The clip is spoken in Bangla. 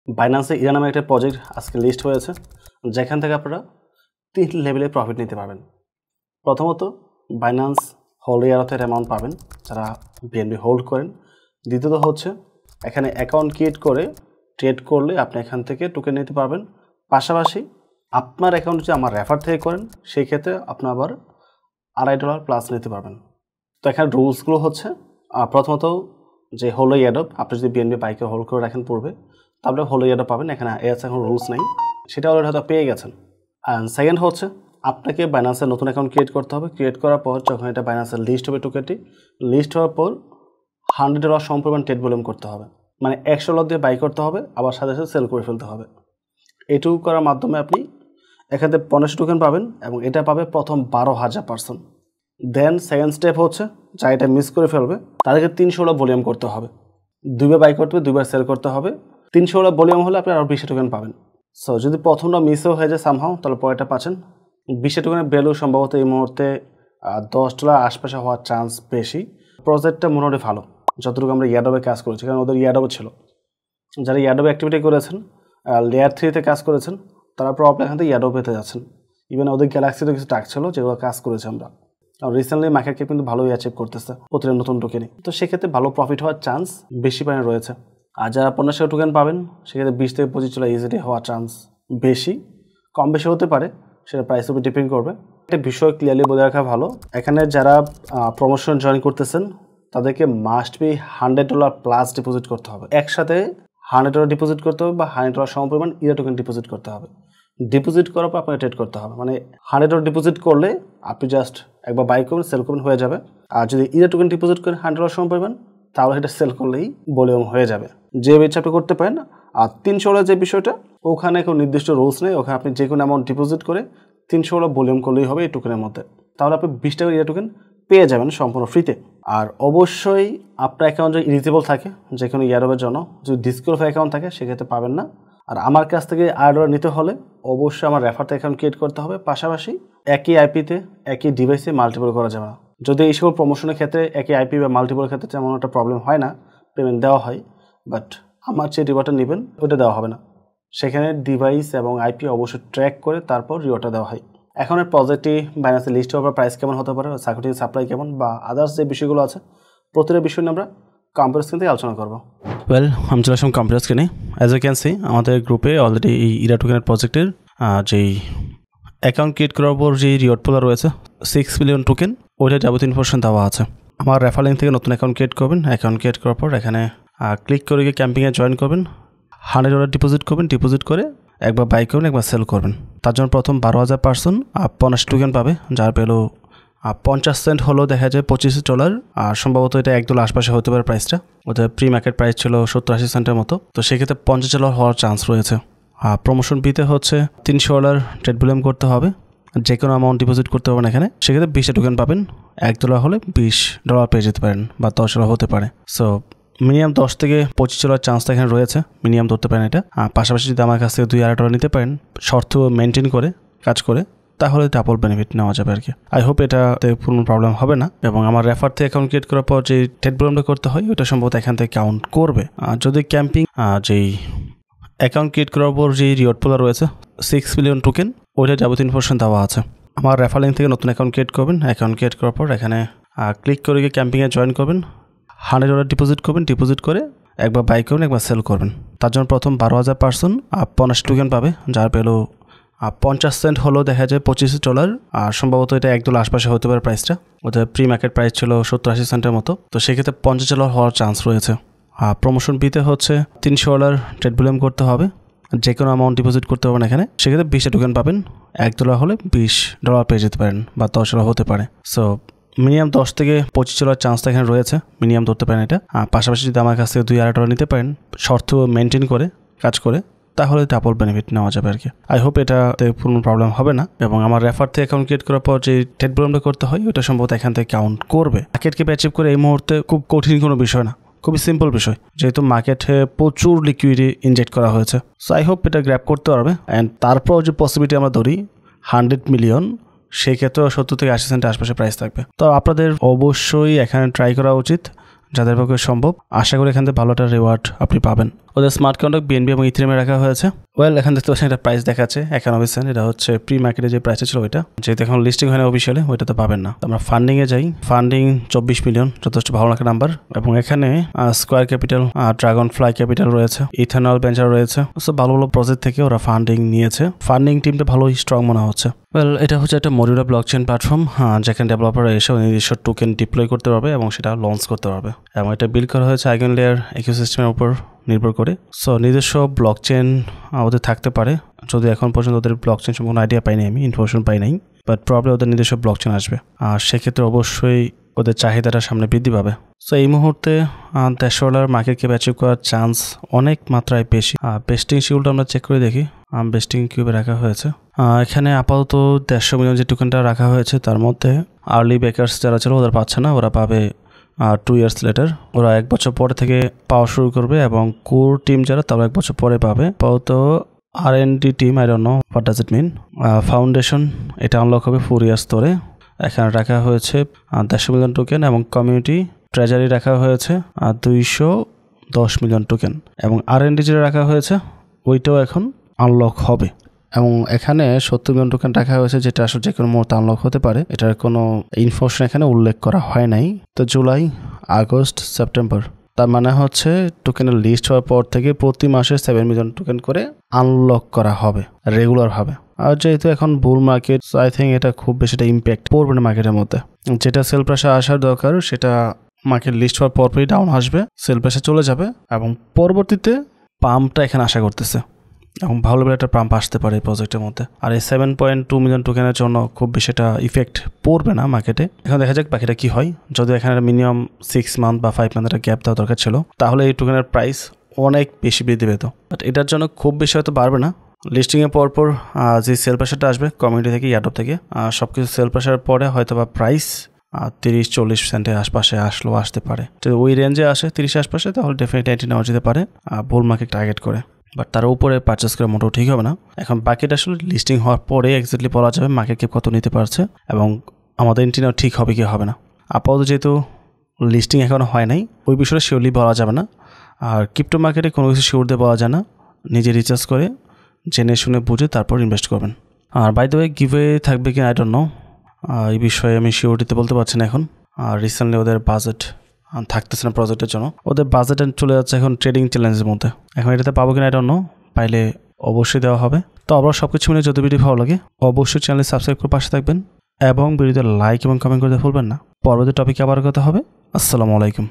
বাইন্যান্সে ইরা নামে একটা প্রজেক্ট আজকে লিস্ট হয়েছে, যেখান থেকে আপনারা 3 লেভেলে প্রফিট নিতে পারবেন। প্রথমত বাইন্যান্স হোল্ড ইয়ারথের অ্যামাউন্ট পাবেন যারা বিএনবি হোল্ড করেন। দ্বিতীয়ত হচ্ছে এখানে অ্যাকাউন্ট ক্রিয়েট করে ট্রেড করলে আপনি এখান থেকে টোকেন নিতে পারবেন। পাশাপাশি আপনার অ্যাকাউন্ট যদি আমার রেফার থেকে করেন সেই ক্ষেত্রে আপনি আবার $2.5 প্লাস নিতে পারবেন। তো এখানে রুলসগুলো হচ্ছে প্রথমত যে হোল্ড ইয়ারডপ আপনি যদি বিএনবি বাইকে হোল্ড করে রাখেন পড়বে, তারপরে হোল্ড ইয়ারডপ পাবেন। এখানে এখন রুলস নেই, সেটা অলরেডি হয়তো পেয়ে গেছেন। অ্যান্ড সেকেন্ড হচ্ছে আপনাকে বাইন্যান্সের নতুন অ্যাকাউন্ট ক্রিয়েট করতে হবে। ক্রিয়েট করার পর যখন এটা বাইন্যান্সের লিস্ট হবে টোকেনটি, লিস্ট হওয়ার পর $100 সমপরিমাণ ট্রেড ভলিউম করতে হবে, মানে $100 দিয়ে বাই করতে হবে, আবার সাথে সাথে সেল করে ফেলতে হবে। এইটুকু করার মাধ্যমে আপনি এখান থেকে 1500 টোকেন পাবেন এবং এটা পাবে প্রথম 12,000 পার্সন। দেন সেকেন্ড স্টেপ হচ্ছে যা এটা মিস করে ফেলবে তাদেরকে $300 ভলিউম করতে হবে, 2বার বাই করতে হবে, 2বার সেল করতে হবে। $300 ভলিউম হলে আপনি আরও 20 টোকেন পাবেন। সো যদি প্রথমটা মিসও হয়ে যায় সামহাও, তাহলে পরেরটা পাচ্ছেন। 20 টোকেনের ভ্যালু সম্ভবত এই মুহূর্তে $10 আশপাশে হওয়ার চান্স বেশি। প্রজেক্টটা মোটামুটি ভালো, যতটুকু আমরা ইয়ারডবে কাজ করেছি, কারণ ওদের ইয়ারডবে ছিল। যারা ইয়ারডবে অ্যাক্টিভিটি করেছেন, লেয়ার 3-তে কাজ করেছেন, তারা প্রবলেম এখান থেকে ইয়ারডব পেতে যাচ্ছেন। ইভেন ওদের গ্যালাক্সিতে কিছু টাক ছিল যেগুলো কাজ করেছে আমরা। আর রিসেন্টলি মার্কেট ক্যাপ কিন্তু ভালোই অ্যাচিভ করতেছে প্রতিটা নতুন টোকেনে, তো সেক্ষেত্রে ভালো প্রফিট হওয়ার চান্স বেশি পরিমাণে রয়েছে। আর যারা 1500 টোকেন পাবেন সেক্ষেত্রে 20 থেকে 25 ইজিলি হওয়ার চান্স বেশি, কম বেশি হতে পারে, সেটা প্রাইসের উপর ডিপেন্ড করবে। একটা বিষয় ক্লিয়ারলি বলে রাখা ভালো, এখানে যারা প্রমোশন জয়েন করতেছেন তাদেরকে মাস্ট বি $100 প্লাস ডিপোজিট করতে হবে। একসাথে $100 ডিপোজিট করতে হবে বা $100 সমপরিমাণ ইরা টোকেন ডিপোজিট করতে হবে। ডিপোজিট করার পর আপনাকে ট্রেড করতে হবে, মানে $100 ডিপোজিট করলে আপনি জাস্ট একবার বাই করবেন, সেল করবেন, হয়ে যাবে। আর যদি ইরা টোকেন ডিপোজিট করেন $100 সমপরিমাণ, তাহলে সেটা সেল করলেই ভলিউম হয়ে যাবে। যে বেচে আপনি করতে পারেন। আর $300 যে বিষয়টা, ওখানে কোনো নির্দিষ্ট রুলস নেই, ওখানে আপনি যে কোনো অ্যামাউন্ট ডিপোজিট করে $300 ভলিউম করলেই হবে এই টোকেনের মধ্যে, তাহলে আপনি 20 টাকা ইরা টোকেন পেয়ে যাবেন সম্পূর্ণ ফ্রিতে। আর অবশ্যই আপনার অ্যাকাউন্ট যদি ইলিজিবল থাকে যে কোনো ইয়ারডবের জন্য, যদি ডিসকোয়ালিফাই অ্যাকাউন্ট থাকে সেক্ষেত্রে পাবেন না। আর আমার কাছ থেকে $8 নিতে হলে অবশ্যই আমার রেফারতে অ্যাকাউন্ট ক্রিয়েট করতে হবে। পাশাপাশি একই আইপিতে একই ডিভাইসে মাল্টিপল করা যাবে না। যদি এই সকল প্রমোশনের ক্ষেত্রে একই আইপি বা মাল্টিপল ক্ষেত্রে তেমন একটা প্রবলেম হয় না, পেমেন্ট দেওয়া হয়, বাট আমার যে রিওয়ার্ডটা নেবেন ওটা দেওয়া হবে না। সেখানে ডিভাইস এবং আইপি অবশ্যই ট্র্যাক করে তারপর রিওয়ার্ডটা দেওয়া হয়। এখন এই প্রজেক্টটি বাইন্যান্সের লিস্ট হওয়ার প্রাইস কেমন হতে পারে, সার্কিটিং সাপ্লাই কেমন, বা আদার্স যে বিষয়গুলো আছে প্রতিটা বিষয় নিয়ে আমরা কম্পিউটার স্ক্রিন থেকে আলোচনা করবো। আমি চলে আসলাম কম্পিউটার স্ক্রিনে। অ্যাজ ইউ ক্যান সি আমাদের গ্রুপে অলরেডি এই ইরা টোকেনের প্রজেক্টের যেই অ্যাকাউন্ট ক্রিয়েট করার পর যে রিওয়ার্ড পোলা রয়েছে 6 মিলিয়ন টোকেন, ওইটা যাবতীয় ইনফরমেশন দেওয়া আছে। আমার রেফার লিঙ্ক থেকে নতুন অ্যাকাউন্ট ক্রিয়েট করবেন। অ্যাকাউন্ট ক্রিয়েট করার পর এখানে ক্লিক করে গিয়ে ক্যাম্পিংয়ে জয়েন করবেন। $100 ডিপোজিট করবেন, ডিপোজিট করে একবার বাই করবেন, একবার সেল করবেন। তার জন্য প্রথম 12,000 পার্সন 50 টোকেন পাবে, যার ভ্যালু 50 সেন্ট হলো, দেখা যায় $25। আর সম্ভবত এটা $1 আশপাশে হতে পারে প্রাইসটা। ওদের প্রি মার্কেট প্রাইস ছিল 70-80 সেন্টের মতো, তো সেক্ষেত্রে $50 হওয়ার চান্স রয়েছে। আর প্রমোশন বিতে হচ্ছে $300 ট্রেড ভলিউম করতে হবে, যে কোনো অ্যামাউন্ট ডিপোজিট করতে পারবেন এখানে। সেক্ষেত্রে 20 টোকেন পাবেন, $1 হলে $20 পেয়ে যেতে পারেন বা $10 হতে পারে। সো মিনিমাম 10 থেকে $25 চান্সটা এখানে রয়েছে, মিনিমাম ধরতে পারেন এটা। পাশাপাশি যদি আমার কাছ থেকে $2-2.5 নিতে পারেন শর্ত মেনটেন করে কাজ করে, তাহলে ডাবল বেনিফিট নেওয়া যাবে আর কি। আই হোপ এটাতে কোনো প্রবলেম হবে না। এবং আমার রেফার থেকে অ্যাকাউন্ট ক্রিয়েট করার পর যে ট্রেড ভলিউমটা করতে হয় ওটা সম্ভবত এখান থেকে কাউন্ট করবে। আর যদি ক্যাম্পিং যেই অ্যাকাউন্ট ক্রিয়েট করার পর যে রিওয়ার্ড পোলা রয়েছে 6 মিলিয়ন টোকেন, ওইটা যাবতীয় ইনফরমেশন দেওয়া আছে। আমার রেফার লিঙ্ক থেকে নতুন অ্যাকাউন্ট ক্রিয়েট করবেন। অ্যাকাউন্ট ক্রিয়েট করার পর এখানে ক্লিক করে গিয়ে ক্যাম্পিংয়ে জয়েন করবেন। $100 ডিপোজিট করবেন, ডিপোজিট করে একবার বাই করবেন, একবার সেল করবেন। তার জন্য প্রথম 12,000 পার্সন 50 টোকেন পাবে, যার ভ্যালু 50 সেন্ট হলো, দেখা যায় $25। আর সম্ভবত এটা $1 আশপাশে হতে পারে প্রাইসটা। ওদের প্রি মার্কেট প্রাইস ছিল 70-80 সেন্টের মতো, তো সেক্ষেত্রে $50 হওয়ার চান্স রয়েছে। আর প্রমোশন বিতে হচ্ছে $300 ট্রেড ভলিউম করতে হবে, যে কোনো অ্যামাউন্ট ডিপোজিট করতে পারবেন এখানে। সেক্ষেত্রে 20 টোকেন পাবেন, $1 হলে $20 পেয়ে যেতে পারেন বা $10 হতে পারে। সো মিনিমাম 10 থেকে $25 চান্সটা এখানে রয়েছে, মিনিমাম ধরতে পারেন এটা। পাশাপাশি যদি আমার কাছ থেকে $2-2.5 নিতে পারেন শর্ত মেনটেন করে কাজ করে, তাহলে ডাবল বেনিফিট নেওয়া যাবে আর কি। আই হোপ এটাতে কোনো প্রবলেম হবে না। এবং আমার রেফার থেকে অ্যাকাউন্ট ক্রিয়েট করার পর যে ট্রেড ভলিউমটা করতে হয় ওটা সম্ভবত এখান থেকে কাউন্ট করবে। মার্কেটকে অ্যাচিভ করে এই মুহূর্তে খুব কঠিন কোনো বিষয় না, খুবই সিম্পল বিষয়, যেহেতু মার্কেটে প্রচুর লিকুইডিটি ইনজেক্ট করা হয়েছে। সো আই হোপ এটা গ্র্যাব করতে পারবে। অ্যান্ড তারপর যে পসিবিলিটি আমরা ধরি 100 মিলিয়ন, সেই ক্ষেত্রেও 70 থেকে 80 সেন্টের আশপাশে প্রাইস থাকবে। তো আপনাদের অবশ্যই এখানে ট্রাই করা উচিত যাদের পক্ষে সম্ভব। আশা করি এখান থেকে ভালো একটা রিওয়ার্ড আপনি পাবেন। ওদের স্মার্ট কন্ট্রাক্ট বিএনবি এবং ইথেরিয়ামে রাখা হয়েছে। ওয়েল, এখানে দেখতে পাচ্ছেন একটা প্রাইস দেখাচ্ছে 91 সেন্ট। এটা হচ্ছে প্রি মার্কেটে যে প্রাইসটা ছিল ওইটা, যেহেতু এখন লিস্টিং হয় না অফিসিয়ালি, ওইটা তো পাবেন না। আমরা ফান্ডিংয়ে যাই। ফান্ডিং 24 মিলিয়ন, যথেষ্ট ভালো একটা নাম্বার। এবং এখানে square capital, dragon fly capital রয়েছে, ইথানল ভেঞ্চার রয়েছে। সো ভালো ভালো প্রজেক্ট থেকে ওরা ফান্ডিং নিয়েছে। ফান্ডিং টিমটা ভালোই স্ট্রং মনে হচ্ছে। ওয়েল, এটা হচ্ছে একটা মডিউলার ব্লকচেন প্ল্যাটফর্ম, যেখানে ডেভেলপাররা এসে নিজস্ব টোকেন ডিপ্লয় করতে পারবে এবং সেটা লঞ্চ করতে পারবে। এবং এটা বিল্ড করা হয়েছে আইগন লেয়ার ইকোসিস্টেমের উপর নির্ভর করে। সো নিজস্ব ব্লকচেন ওদের থাকতে পারে, যদি এখন পর্যন্ত ওদের ব্লকচেন সম্পূর্ণ আইডিয়া পাইনি, আমি ইনফরমেশন পাই নাই, বাট প্রবলেম ওদের নিজস্ব ব্লকচেন আসবে। আর সেক্ষেত্রে অবশ্যই ওদের চাহিদাটা সামনে বৃদ্ধি পাবে। সো এই মুহূর্তে $150 মার্কেট ক্যাপ অ্যাচিভ করার চান্স অনেক মাত্রায় বেশি। বেস্টিং শিডিউলটা আমরা চেক করে দেখি। বেস্টিং কিউবে রাখা হয়েছে, এখানে আপাতত 150 মিলিয়ন যে টোকেনটা রাখা হয়েছে তার মধ্যে আর্লি বেকার্স যারা ছিল ওদের পাচ্ছে না, ওরা পাবে 2 ইয়ার্স লেটার। ওরা 1 বছর পরে থেকে পাওয়া শুরু করবে এবং কোর টিম যারা তারা 1 বছর পরে পাবে। আপাতত R&D team, I don't know what does it mean. Foundation এটা আনলক হবে 4 ইয়ার্স ধরে। এখানে রাখা হয়েছে 150 মিলিয়ন টোকেন এবং কমিউনিটি ট্রেজারি রাখা হয়েছে 210 মিলিয়ন টোকেন এবং R&D যেটা রাখা হয়েছে ওইটাও এখন আনলক হবে। এবং এখানে 70 মিলিয়ন টোকেন রাখা হয়েছে, যেটা আসলে যে কোনো মুহূর্তে আনলক হতে পারে। এটার কোনো ইনফরমেশন এখানে উল্লেখ করা হয় নাই। তো জুলাই, আগস্ট, সেপ্টেম্বর, তার মানে হচ্ছে টোকেনের লিস্ট হওয়ার পর থেকে প্রতি মাসে 7 মিলিয়ন টোকেন করে আনলক করা হবে রেগুলার ভাবে। আর যেহেতু এখন বুল মার্কেট, আই থিঙ্ক এটা খুব বেশি একটা ইম্প্যাক্ট পড়বে না মার্কেটের মধ্যে। যেটা সেল প্রেসার আসার দরকার সেটা মার্কেট লিস্ট হওয়ার পরপরই ডাউন আসবে, সেল প্রেসার চলে যাবে এবং পরবর্তীতে পাম্পটা এখানে আশা করতেছে এবং ভালো একটা পাম্প আসতে পারে এই প্রজেক্টের মধ্যে। আর এই 7.2 মিলিয়ন টোকেনের জন্য খুব বেশি একটা ইফেক্ট পড়বে না মার্কেটে। এখন দেখা যাক বাকিটা কি হয়। যদি এখানে মিনিমাম 6 মান্থ বা 5 মান্থ একটা গ্যাপ দেওয়া দরকার ছিল, তাহলে এই টোকেনের প্রাইস অনেক বেশি বৃদ্ধি পেত। বাট এটার জন্য খুব বেশি হয়তো বাড়বে না। লিস্টিংয়ের পরপর যে সেল প্রেসারটা আসবে কমিউনিটি থেকে, ইয়ারডপ থেকে, সব কিছু সেল প্রেসার পরে হয়তো বা প্রাইস 30-40 সেন্টের আশপাশে আসতে পারে। যদি ওই রেঞ্জে আসে 30 আশপাশে, তাহলে ডেফিনেটলি এন্ট্রি নেওয়া যেতে পারে বুল মার্কেট টার্গেট করে। বাট তার উপরে পারচেস করে মোটেও ঠিক হবে না। এখন বাকিটা আসলে লিস্টিং হওয়ার পরে এক্স্যাক্টলি বলা যাবে মার্কেট ক্যাপ কত নিতে পারছে এবং আমাদের এন্ট্রি নেওয়া ঠিক হবে কি হবে না। আপাতত যেহেতু লিস্টিং এখনও হয় নাই, ওই বিষয়ে শিওরলি বলা যাবে না। আর ক্রিপ্টো মার্কেটে কোনো কিছু শিওর দিয়ে বলা যায় না, নিজে রিসার্চ করে জেনে শুনে বুঝে তারপর ইনভেস্ট করবেন। আর বাই দ্য ওয়ে গিভওয়ে থাকবে কি আই ডোন্ট নো, এই বিষয়ে আমি শিওরিটিতে বলতে পারছি না এখন। আর রিসেন্টলি ওদের বাজেট থাকতেছে না প্রজেক্টের জন্য, ওদের বাজেট চলে যাচ্ছে এখন ট্রেডিং চ্যালেঞ্জের মধ্যে। এখন এটাতে পাবো কিনা আই ডোন্ট নো, পাইলে অবশ্যই দেওয়া হবে। তো আবার সব কিছু মিলে যদি ভিডিও ভালো লাগে অবশ্যই চ্যানেলে সাবস্ক্রাইব করে পাশে থাকবেন এবং ভিডিওতে লাইক এবং কমেন্ট করতে ভুলবেন না। পরবর্তী টপিকে আবার কথা হবে। আসসালামু আলাইকুম।